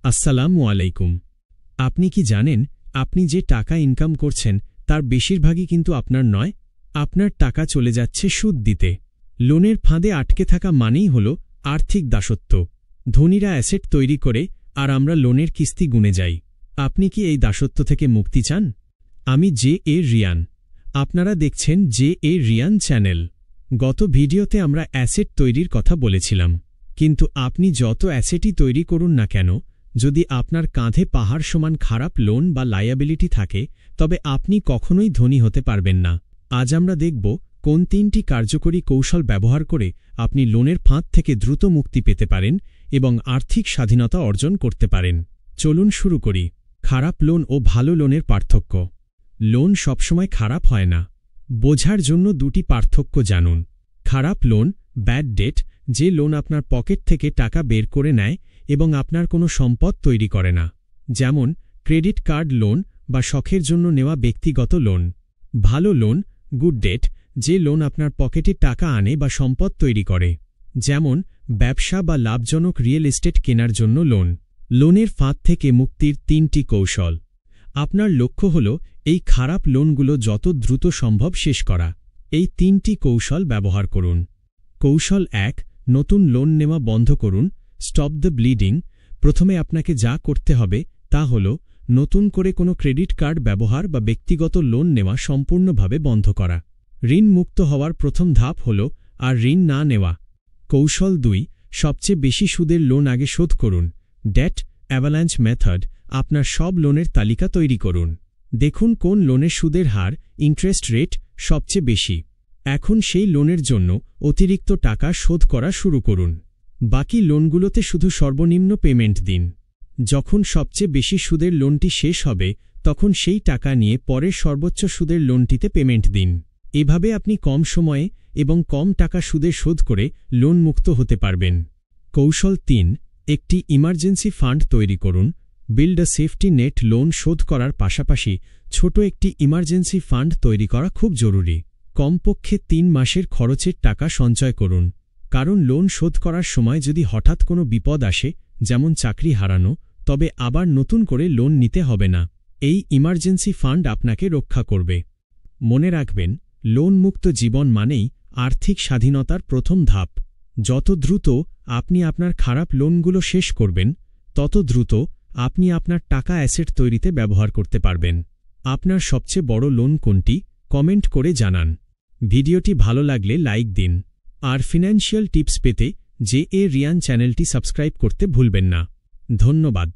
আসসালামু আলাইকুম। আপনি কি জানেন আপনি যে টাকা ইনকাম করছেন তার বেশিরভাগই কিন্তু আপনার নয়? আপনার টাকা চলে যাচ্ছে সুদ দিতে। লোনের ফাঁদে আটকে থাকা মানেই হল আর্থিক দাসত্ব। ধনীরা অ্যাসেট তৈরি করে আর আমরা লোনের কিস্তি গুনে যাই। আপনি কি এই দাসত্ব থেকে মুক্তি চান? আমি জে.এ. রিয়ান। আপনারা দেখছেন জে.এ. রিয়ান চ্যানেল। গত ভিডিওতে আমরা অ্যাসেট তৈরির কথা বলেছিলাম, কিন্তু আপনি যত অ্যাসেটই তৈরি করুন না কেন, যদি আপনার কাঁধে পাহাড় সমান খারাপ লোন বা লায়াবিলিটি থাকে, তবে আপনি কখনোই ধনী হতে পারবেন না। আজ আমরা দেখব কোন 3টি কার্যকরী কৌশল ব্যবহার করে আপনি লোনের ফাঁদ থেকে দ্রুত মুক্তি পেতে পারেন এবং আর্থিক স্বাধীনতা অর্জন করতে পারেন। চলুন শুরু করি। খারাপ লোন ও ভালো লোনের পার্থক্য। লোন সবসময় খারাপ হয় না। বোঝার জন্য 2টি পার্থক্য জানুন। খারাপ লোন, ব্যাড ডেট, যে লোন আপনার পকেট থেকে টাকা বের করে নেয় এবং আপনার কোনো সম্পদ তৈরি করে না, যেমন ক্রেডিট কার্ড লোন বা শখের জন্য নেওয়া ব্যক্তিগত লোন। ভালো লোন, গুড ডেট, যে লোন আপনার পকেটে টাকা আনে বা সম্পদ তৈরি করে, যেমন ব্যবসা বা লাভজনক রিয়েল এস্টেট কেনার জন্য লোন। লোনের ফাঁদ থেকে মুক্তির 3টি কৌশল। আপনার লক্ষ্য হল এই খারাপ লোনগুলো যত দ্রুত সম্ভব শেষ করা। এই 3টি কৌশল ব্যবহার করুন। কৌশল 1, নতুন লোন নেওয়া বন্ধ করুন। Stop the bleeding. প্রথমে আপনাকে যা করতে হবে তা হল নতুন করে কোনো ক্রেডিট কার্ড ব্যবহার বা ব্যক্তিগত লোন নেওয়া সম্পূর্ণভাবে বন্ধ করা। ঋণ মুক্ত হওয়ার প্রথম ধাপ হল আর ঋণ না নেওয়া। কৌশল 2, সবচেয়ে বেশি সুদের লোন আগে শোধ করুন। Debt avalanche method. আপনার সব লোনের তালিকা তৈরি করুন। দেখুন কোন লোনের সুদের হার, ইন্টারেস্ট রেট সবচেয়ে বেশি। এখন সেই লোনের জন্য অতিরিক্ত টাকা শোধ করা শুরু করুন। বাকি লোনগুলোতে শুধু সর্বনিম্ন পেমেন্ট দিন। যখন সবচেয়ে বেশি সুদের লোনটি শেষ হবে, তখন সেই টাকা নিয়ে পরের সর্বোচ্চ সুদের লোনটিতে পেমেন্ট দিন। এভাবে আপনি কম সময়ে এবং কম টাকা সুদে শোধ করে লোন মুক্ত হতে পারবেন। কৌশল 3, একটি ইমার্জেন্সি ফান্ড তৈরি করুন। Build a safety net. Loan শোধ করার পাশাপাশি ছোট একটি ইমার্জেন্সি ফান্ড তৈরি করা খুব জরুরি। কমপক্ষে 3 মাসের খরচের টাকা সঞ্চয় করুন, কারণ লোন শোধ করার সময় যদি হঠাৎ কোনো বিপদ আসে, যেমন চাকরি হারানো, তবে আবার নতুন করে লোন নিতে হবে না। এই ইমার্জেন্সি ফান্ড আপনাকে রক্ষা করবে। মনে রাখবেন, লোন মুক্ত জীবন মানেই আর্থিক স্বাধীনতার প্রথম ধাপ। যত দ্রুত আপনি আপনার খারাপ লোনগুলো শেষ করবেন, তত দ্রুত আপনি আপনার টাকা অ্যাসেট তৈরিতে ব্যবহার করতে পারবেন। আপনার সবচেয়ে বড় লোন কোনটি? কমেন্ট করে জানান। ভিডিওটি ভালো লাগলে লাইক দিন। আর ফিনান্সিয়াল টিপস পেতে জে.এ. রিয়ান চ্যানেলটি সাবস্ক্রাইব করতে ভুলবেন না। ধন্যবাদ।